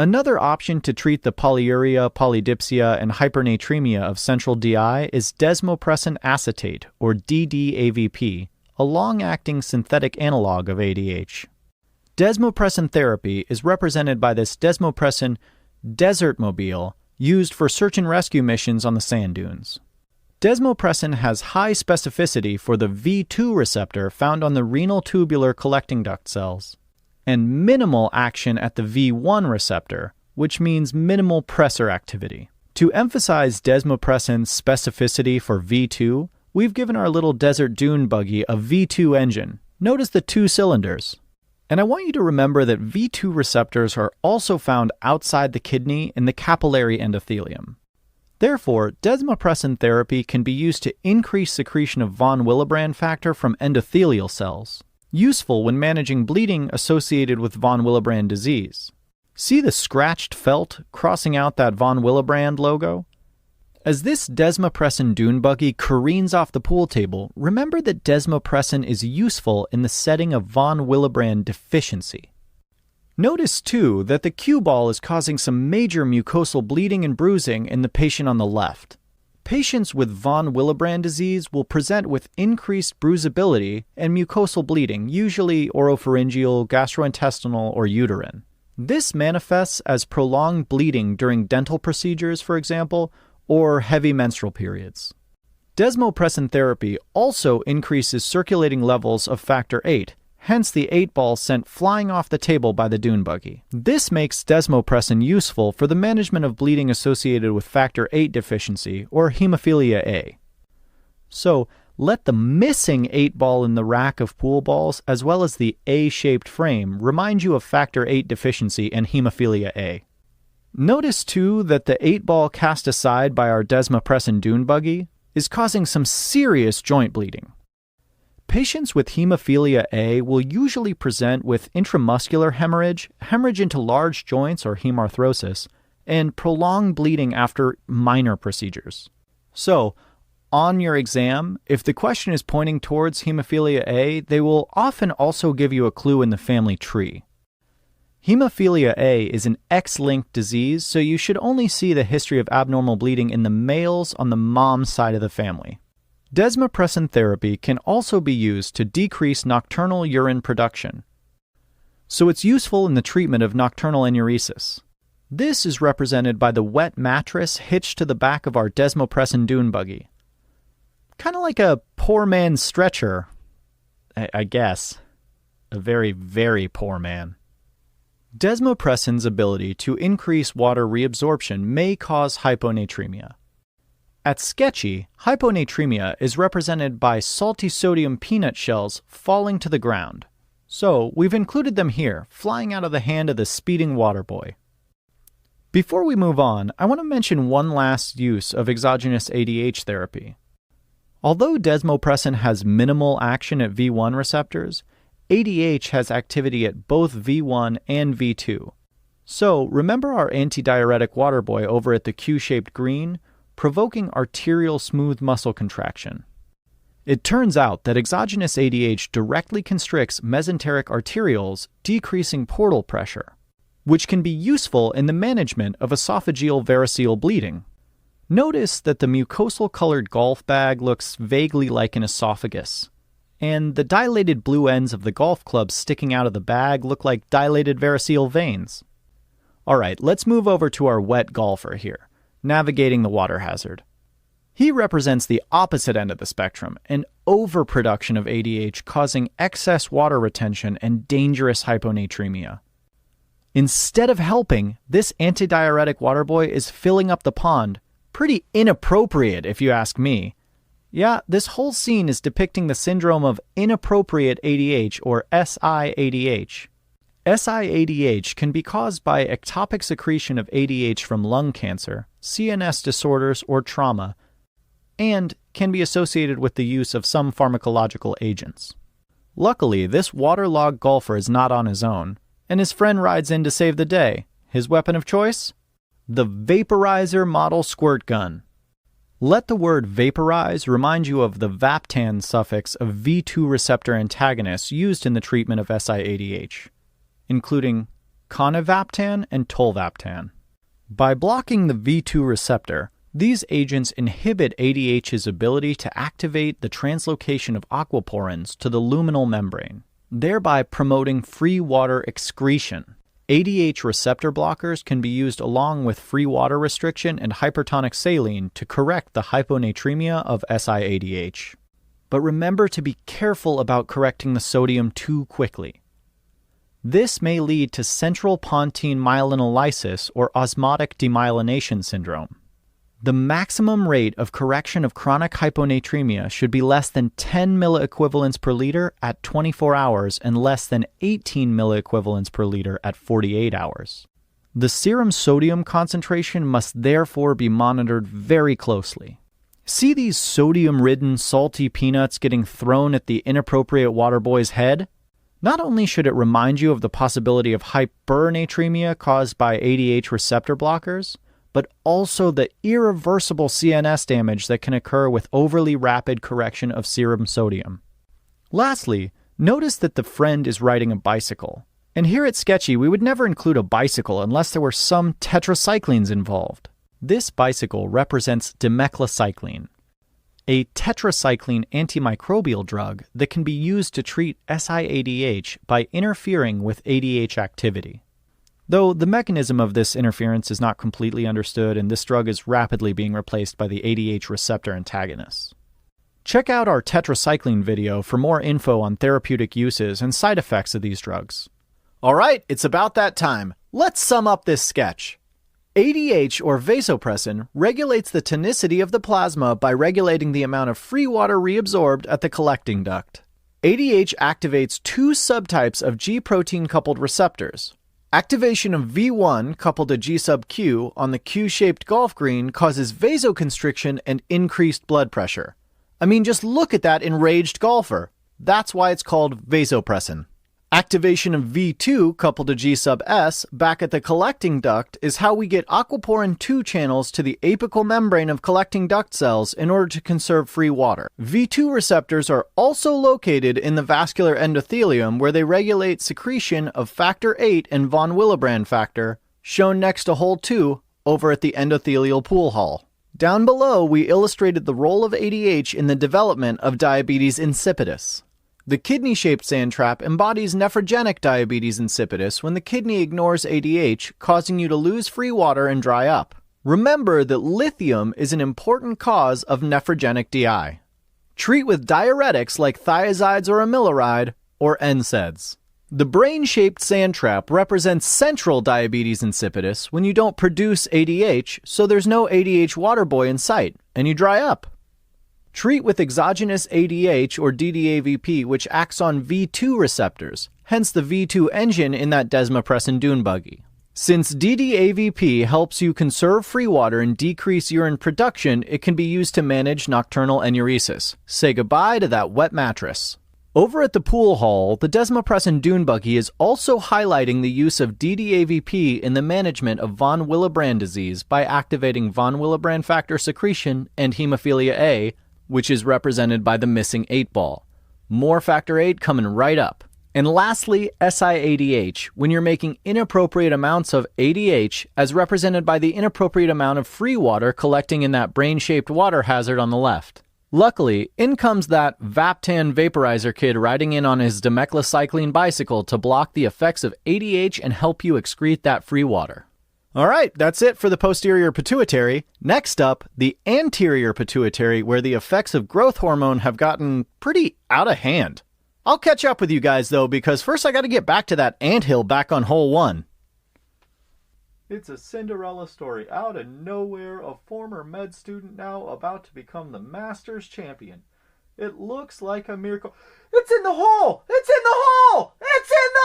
Another option to treat the polyuria, polydipsia, and hypernatremia of central DI is desmopressin acetate, or DDAVP, a long-acting synthetic analog of ADH. Desmopressin therapy is represented by this desmopressin Desertmobile used for search and rescue missions on the sand dunes. Desmopressin has high specificity for the V2 receptor found on the renal tubular collecting duct cells, and minimal action at the V1 receptor, which means minimal pressor activity. To emphasize desmopressin's specificity for V2, we've given our little desert dune buggy a V2 engine. Notice the 2 cylinders. And I want you to remember that V2 receptors are also found outside the kidney in the capillary endothelium. Therefore, desmopressin therapy can be used to increase secretion of von Willebrand factor from endothelial cells, useful when managing bleeding associated with von Willebrand disease. See the scratched felt crossing out that von Willebrand logo? As this desmopressin dune buggy careens off the pool table, remember that desmopressin is useful in the setting of von Willebrand deficiency. Notice, too, that the cue ball is causing some major mucosal bleeding and bruising in the patient on the left. Patients with von Willebrand disease will present with increased bruisability and mucosal bleeding, usually oropharyngeal, gastrointestinal, or uterine. This manifests as prolonged bleeding during dental procedures, for example, or heavy menstrual periods. Desmopressin therapy also increases circulating levels of factor VIII, hence the 8-ball sent flying off the table by the dune buggy. This makes desmopressin useful for the management of bleeding associated with factor VIII deficiency or hemophilia A. So, let the missing 8-ball in the rack of pool balls as well as the A-shaped frame remind you of factor VIII deficiency and hemophilia A. Notice, too, that the 8-ball cast aside by our desmopressin dune buggy is causing some serious joint bleeding. Patients with hemophilia A will usually present with intramuscular hemorrhage, hemorrhage into large joints or hemarthrosis, and prolonged bleeding after minor procedures. So, on your exam, if the question is pointing towards hemophilia A, they will often also give you a clue in the family tree. Hemophilia A is an X-linked disease, so you should only see the history of abnormal bleeding in the males on the mom's side of the family. Desmopressin therapy can also be used to decrease nocturnal urine production, so it's useful in the treatment of nocturnal enuresis. This is represented by the wet mattress hitched to the back of our desmopressin dune buggy. Kind of like a poor man's stretcher, I guess. A very, very poor man. Desmopressin's ability to increase water reabsorption may cause hyponatremia. At Sketchy, hyponatremia is represented by salty sodium peanut shells falling to the ground. So, we've included them here, flying out of the hand of the speeding water boy. Before we move on, I want to mention one last use of exogenous ADH therapy. Although desmopressin has minimal action at V1 receptors, ADH has activity at both V1 and V2. So, remember our antidiuretic water boy over at the Q-shaped green, provoking arterial smooth muscle contraction. It turns out that exogenous ADH directly constricts mesenteric arterioles, decreasing portal pressure, which can be useful in the management of esophageal variceal bleeding. Notice that the mucosal-colored golf bag looks vaguely like an esophagus, and the dilated blue ends of the golf clubs sticking out of the bag look like dilated variceal veins. Alright, let's move over to our wet golfer here, navigating the water hazard. He represents the opposite end of the spectrum, an overproduction of ADH causing excess water retention and dangerous hyponatremia. Instead of helping, this antidiuretic water boy is filling up the pond. Pretty inappropriate, if you ask me. Yeah, this whole scene is depicting the syndrome of inappropriate ADH, or SIADH. SIADH can be caused by ectopic secretion of ADH from lung cancer, CNS disorders, or trauma, and can be associated with the use of some pharmacological agents. Luckily, this waterlogged golfer is not on his own, and his friend rides in to save the day. His weapon of choice? The vaporizer model squirt gun. Let the word vaporize remind you of the vaptan suffix of V2 receptor antagonists used in the treatment of SIADH, including conivaptan and tolvaptan. By blocking the V2 receptor, these agents inhibit ADH's ability to activate the translocation of aquaporins to the luminal membrane, thereby promoting free water excretion. ADH receptor blockers can be used along with free water restriction and hypertonic saline to correct the hyponatremia of SIADH. But remember to be careful about correcting the sodium too quickly. This may lead to central pontine myelinolysis or osmotic demyelination syndrome. The maximum rate of correction of chronic hyponatremia should be less than 10 milliequivalents per liter at 24 hours and less than 18 milliequivalents per liter at 48 hours. The serum sodium concentration must therefore be monitored very closely. See these sodium-ridden salty peanuts getting thrown at the inappropriate water boy's head? Not only should it remind you of the possibility of hypernatremia caused by ADH receptor blockers, but also the irreversible CNS damage that can occur with overly rapid correction of serum sodium. Lastly, notice that the friend is riding a bicycle. And here at Sketchy, we would never include a bicycle unless there were some tetracyclines involved. This bicycle represents dimeclocycline, a tetracycline antimicrobial drug that can be used to treat SIADH by interfering with ADH activity. Though the mechanism of this interference is not completely understood, and this drug is rapidly being replaced by the ADH receptor antagonists. Check out our tetracycline video for more info on therapeutic uses and side effects of these drugs. Alright, it's about that time. Let's sum up this sketch. ADH, or vasopressin, regulates the tonicity of the plasma by regulating the amount of free water reabsorbed at the collecting duct. ADH activates two subtypes of G-protein-coupled receptors. Activation of V1 coupled to G sub Q on the Q-shaped golf green causes vasoconstriction and increased blood pressure. I mean, just look at that enraged golfer. That's why it's called vasopressin. Activation of V2 coupled to G sub S back at the collecting duct is how we get aquaporin 2 channels to the apical membrane of collecting duct cells in order to conserve free water. V2 receptors are also located in the vascular endothelium, where they regulate secretion of factor VIII and von Willebrand factor, shown next to hole 2 over at the endothelial pool hall. Down below, we illustrated the role of ADH in the development of diabetes insipidus. The kidney-shaped sand trap embodies nephrogenic diabetes insipidus when the kidney ignores ADH, causing you to lose free water and dry up. Remember that lithium is an important cause of nephrogenic DI. Treat with diuretics like thiazides or amiloride, or NSAIDs. The brain-shaped sand trap represents central diabetes insipidus when you don't produce ADH, so there's no ADH water boy in sight, and you dry up. Treat with exogenous ADH or DDAVP, which acts on V2 receptors, hence the V2 engine in that desmopressin dune buggy. Since DDAVP helps you conserve free water and decrease urine production, it can be used to manage nocturnal enuresis. Say goodbye to that wet mattress. Over at the pool hall, the desmopressin dune buggy is also highlighting the use of DDAVP in the management of von Willebrand disease by activating von Willebrand factor secretion and hemophilia A, which is represented by the missing 8 ball. More factor VIII coming right up. And lastly, SIADH, when you're making inappropriate amounts of ADH, as represented by the inappropriate amount of free water collecting in that brain-shaped water hazard on the left. Luckily, in comes that Vaptan vaporizer kid riding in on his dimeclocycline bicycle to block the effects of ADH and help you excrete that free water. Alright, that's it for the posterior pituitary. Next up, the anterior pituitary, where the effects of growth hormone have gotten pretty out of hand. I'll catch up with you guys though, because first I gotta get back to that anthill back on hole 1. It's a Cinderella story. Out of nowhere, a former med student now about to become the Masters champion. It looks like a miracle. It's in the hole! It's in the hole! It's in the